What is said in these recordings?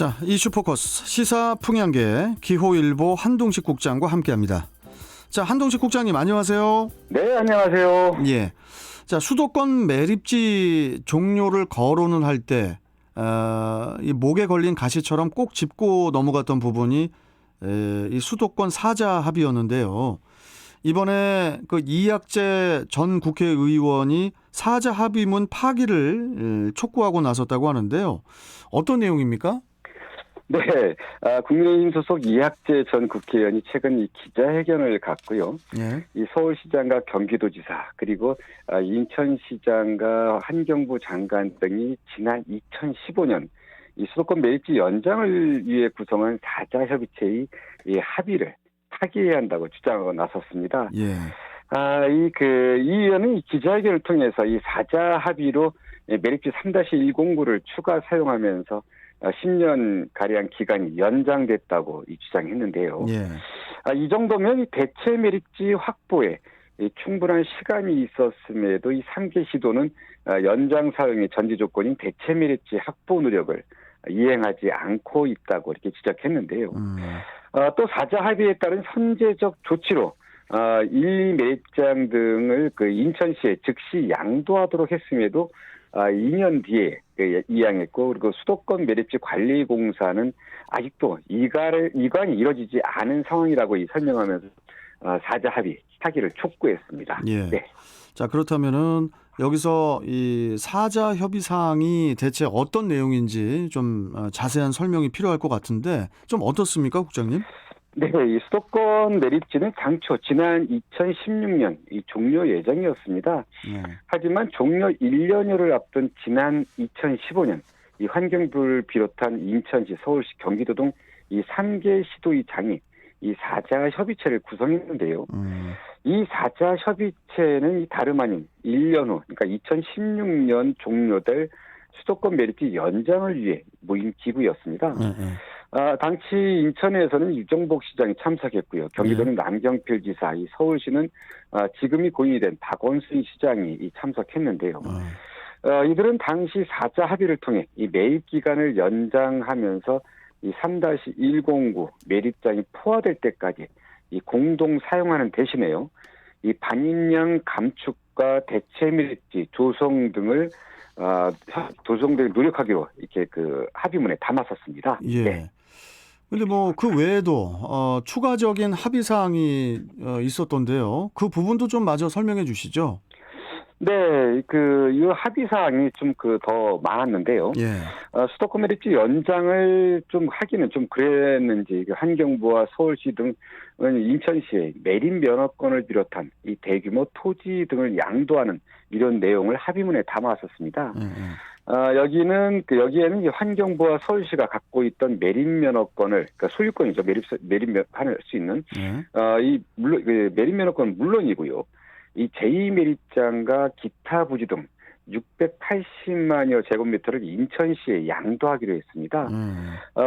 자, 이슈 포커스 시사 풍향계 기호일보 한동식 국장과 함께합니다. 자, 한동식 국장님 안녕하세요. 네, 안녕하세요. 예. 자, 수도권 매립지 종료를 거론을 할 때 이 목에 걸린 가시처럼 꼭 짚고 넘어갔던 부분이 이 수도권 사자 합의였는데요. 이번에 그 이학재 전 국회의원이 사자 합의문 파기를 촉구하고 나섰다고 하는데요. 어떤 내용입니까? 네, 국민의힘 소속 이학재 전 국회의원이 최근 이 기자회견을 갖고요. 예. 이 서울시장과 경기도지사 그리고 인천시장과 환경부 장관 등이 지난 2015년 이 수도권 매립지 연장을 위해 구성한 사자협의체의 이 합의를 파기해야 한다고 주장하고 나섰습니다. 예. 이 의원은 이 기자회견을 통해서 이 사자 합의로 매립지 3-109를 추가 사용하면서 10년 가량 기간이 연장됐다고 주장했는데요. 예. 이 정도면 이 대체 매립지 확보에 충분한 시간이 있었음에도 이 3개 시도는 연장 사용의 전제 조건인 대체 매립지 확보 노력을 이행하지 않고 있다고 이렇게 지적했는데요. 또 사자 합의에 따른 선제적 조치로 1, 2 매립장 등을 인천시에 즉시 양도하도록 했음에도 2년 뒤에 이양했고, 그리고 수도권 매립지 관리공사는 아직도 이관이 이뤄지지 않은 상황이라고 설명하면서 사자 합의 파기를 촉구했습니다. 예. 네. 자, 그렇다면은 여기서 이 사자 협의 사항이 대체 어떤 내용인지 좀 자세한 설명이 필요할 것 같은데 좀 어떻습니까, 국장님? 네, 이 수도권 매립지는 당초 지난 2016년 종료 예정이었습니다. 하지만 종료 1년여를 앞둔 지난 2015년 이 환경부를 비롯한 인천시, 서울시, 경기도 등 이 3개 시도의 장이 이 사자 협의체를 구성했는데요. 이 사자 협의체는 다름 아닌 1년 후, 그러니까 2016년 종료될 수도권 매립지 연장을 위해 모인 기구였습니다. 당시 인천에서는 유정복 시장이 참석했고요. 경기도는 남경필 지사, 이 서울시는 지금이 고인이 된 박원순 시장이 참석했는데요. 이들은 당시 사자 합의를 통해 이 매입 기간을 연장하면서 이 3-109 매립장이 포화될 때까지 이 공동 사용하는 대신에요. 이 반입량 감축과 대체 매립지 조성 등을 노력하기로 이렇게 합의문에 담았었습니다. 예. 네. 근데 뭐 그 외에도 추가적인 합의 사항이 있었던데요. 그 부분도 좀 마저 설명해 주시죠. 네, 이 합의 사항이 좀 더 많았는데요. 예. 수도권 매립지 연장을 좀 하기는 좀 그랬는지 환경부와 서울시 등은 인천시에 매립 면허권을 비롯한 이 대규모 토지 등을 양도하는 이런 내용을 합의문에 담았었습니다. 여기에는 환경부와 서울시가 갖고 있던 매립 면허권을, 그러니까 소유권이죠. 매립할 수 있는 물론 매립 면허권은 물론이고요. 이 제2매립장과 기타 부지 등 680만여 제곱미터를 인천시에 양도하기로 했습니다.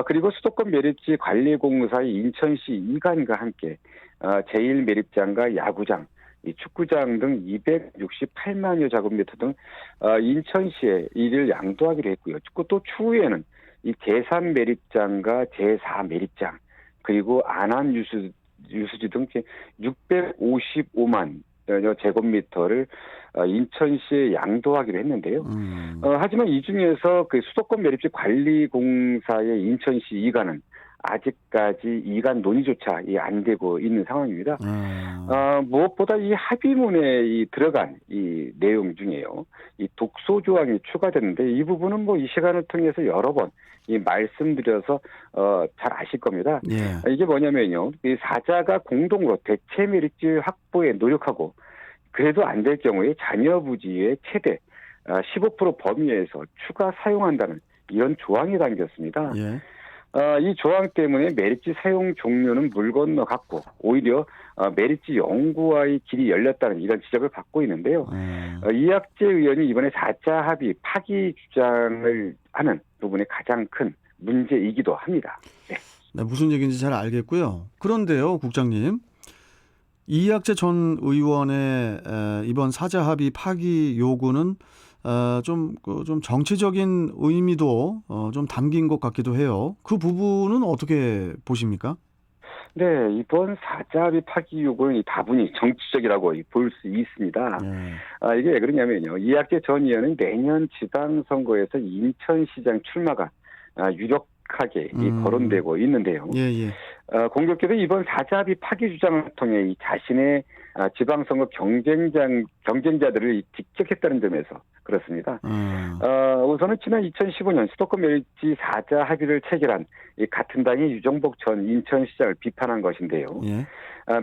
그리고 수도권 매립지 관리공사의 인천시 이관과 함께 제1매립장과 야구장, 이 축구장 등 268만여 제곱미터 등 인천시에 이를 양도하기로 했고요. 또 추후에는 이 제3매립장과 제4매립장 그리고 안암 유수지 등 655만 제곱미터를 인천시에 양도하기로 했는데요. 하지만 이 중에서 수도권 매립지 관리공사의 인천시 이관은 아직까지 이관 논의조차 안 되고 있는 상황입니다. 무엇보다 이 합의문에 들어간 이 내용 중에요. 이 독소 조항이 추가됐는데 이 부분은 이 시간을 통해서 여러 번 말씀드려서 잘 아실 겁니다. 예. 이게 뭐냐면요. 이 사자가 공동으로 대체 매립지 확보에 노력하고 그래도 안 될 경우에 잔여 부지의 최대 15% 범위에서 추가 사용한다는 이런 조항이 담겼습니다. 예. 이 조항 때문에 매립지 사용 종료는 물 건너갔고 오히려 매립지 연구와의 길이 열렸다는 이런 지적을 받고 있는데요. 이학재 의원이 이번에 4자 합의 파기 주장을 하는 부분이 가장 큰 문제이기도 합니다. 네. 네, 무슨 얘기인지 잘 알겠고요. 그런데요, 국장님. 이학재 전 의원의 이번 사자 합의 파기 요구는 좀 정치적인 의미도 좀 담긴 것 같기도 해요. 그 부분은 어떻게 보십니까? 네, 이번 사자 합의 파기 요구는 다분히 정치적이라고 볼 수 있습니다. 예. 이게 왜 그러냐면요. 이학재 전 의원은 내년 지방선거에서 인천시장 출마가 유력하게 거론되고 있는데요. 예, 예. 공교롭게도 이번 사자 합의 파기 주장을 통해 이 자신의 지방선거 경쟁자들을 직격했다는 점에서 그렇습니다. 우선은 지난 2015년 수도권 메리츠 사자 합의를 체결한 이 같은 당의 유정복 전 인천시장을 비판한 것인데요. 예.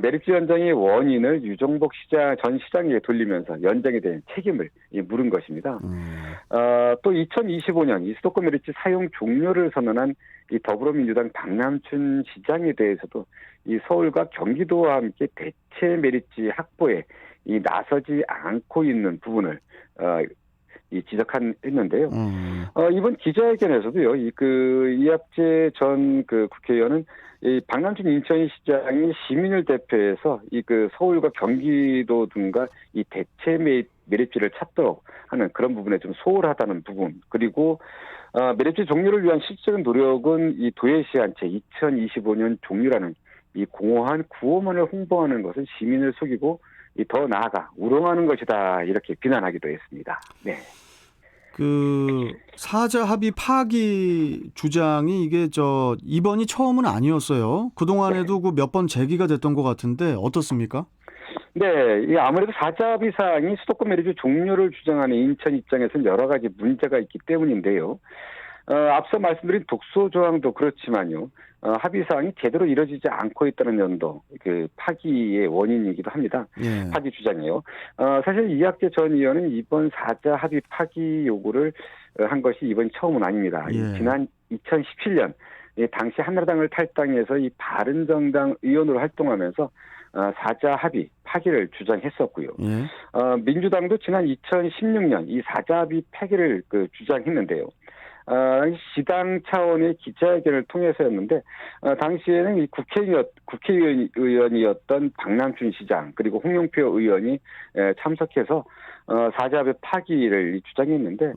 메리츠 연장의 원인을 유정복 전 시장에게 돌리면서 연장에 대한 책임을 물은 것입니다. 또 2025년 이 수도권 메리츠 사용 종료를 선언한 이 더불어민주당 박남춘 시장에 대해서도 이 서울과 경기도와 함께 대체 메리츠 확보에 나서지 않고 있는 부분을 지적했는데요. 이번 기자회견에서도요, 이학재 전 국회의원은 이 박남춘 인천시장이 시민을 대표해서 서울과 경기도 등과 이 대체 매립지를 찾도록 하는 그런 부분에 좀 소홀하다는 부분, 그리고 매립지 종료를 위한 실질적인 노력은 이 도예시한채 2025년 종료라는 이 공허한 구호문을 홍보하는 것은 시민을 속이고 더 나아가 우롱하는 것이다, 이렇게 비난하기도 했습니다. 네. 사자 합의 파기 주장이 이게 이번이 처음은 아니었어요. 그동안에도 몇 번 제기가 됐던 것 같은데 어떻습니까? 네, 아무래도 사자 합의 사항이 수도권 메리츠 종료를 주장하는 인천 입장에서는 여러 가지 문제가 있기 때문인데요. 앞서 말씀드린 독소 조항도 그렇지만요. 합의 사항이 제대로 이루어지지 않고 있다는 점도 파기의 원인이기도 합니다. 예. 파기 주장이요. 사실 이학재 전 의원은 이번 사자 합의 파기 요구를 한 것이 이번이 처음은 아닙니다. 예. 지난 2017년 당시 한나라당을 탈당해서 이 바른정당 의원으로 활동하면서 사자 합의 파기를 주장했었고요. 예. 민주당도 지난 2016년 이 사자 합의 파기를 주장했는데요. 시당 차원의 기자회견을 통해서였는데 당시에는 이 국회의원이었던 박남춘 시장 그리고 홍영표 의원이 참석해서 사자합의 파기를 주장했는데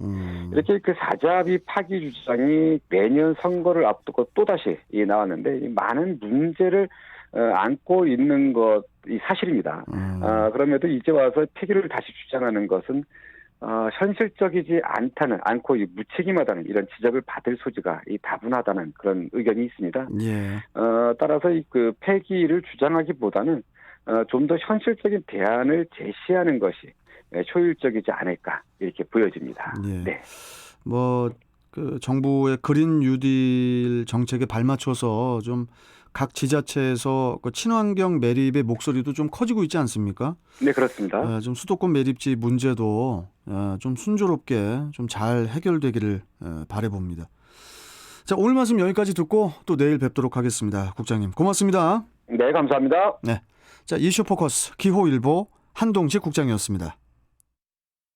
이렇게 사자합의 파기 주장이 내년 선거를 앞두고 또다시 나왔는데 많은 문제를 안고 있는 것이 사실입니다. 그럼에도 이제 와서 폐기를 다시 주장하는 것은 현실적이지 않고 무책임하다는 이런 지적을 받을 소지가 다분하다는 그런 의견이 있습니다. 예. 따라서 폐기를 주장하기보다는 좀 더 현실적인 대안을 제시하는 것이 효율적이지 않을까 이렇게 보여집니다. 예. 네. 정부의 그린 뉴딜 정책에 발맞춰서 좀 각 지자체에서 친환경 매립의 목소리도 좀 커지고 있지 않습니까? 네, 그렇습니다. 좀 수도권 매립지 문제도 좀 순조롭게 좀 잘 해결되기를 바라봅니다. 자, 오늘 말씀 여기까지 듣고 또 내일 뵙도록 하겠습니다. 국장님, 고맙습니다. 네, 감사합니다. 네. 자, 이슈 포커스 기호일보 한동식 국장이었습니다.